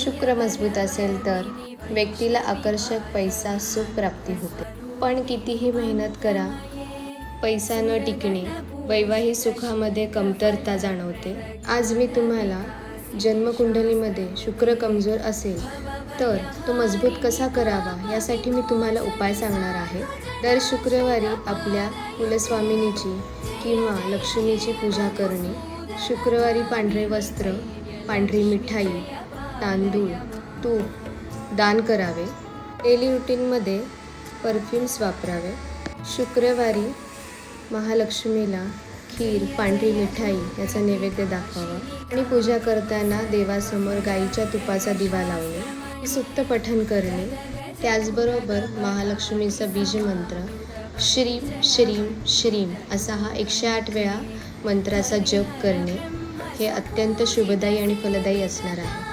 शुक्र मजबूत असेल तर व्यक्तीला आकर्षक पैसा सुख प्राप्ती होते. पण कितीही मेहनत करा, पैसा न टिकणे, वैवाहिक सुखामध्ये कमतरता जाणवते. आज मी तुम्हाला जन्मकुंडलीमध्ये शुक्र कमजोर असेल तर तो मजबूत कसा करावा यासाठी मी तुम्हाला उपाय सांगणार आहे. दर शुक्रवारी आपल्या कुलस्वामिनीची किंवा लक्ष्मीची पूजा करणे. शुक्रवारी पांढरे वस्त्र, पांढरी मिठाई, तांदूळ, तूप दान करावे. डेली रुटीनमध्ये परफ्युम्स वापरावे. शुक्रवारी महालक्ष्मीला खीर, पांढरी मिठाई याचा नैवेद्य दाखवावा आणि पूजा करताना देवासमोर गाईच्या तुपाचा दिवा लावणे, सुक्त पठण करणे. त्याचबरोबर महालक्ष्मीचा बीजमंत्र श्रीम श्रीम श्रीम असा हा 108 वेळा मंत्राचा जप करणे हे अत्यंत शुभदायी आणि फलदायी असणार आहे.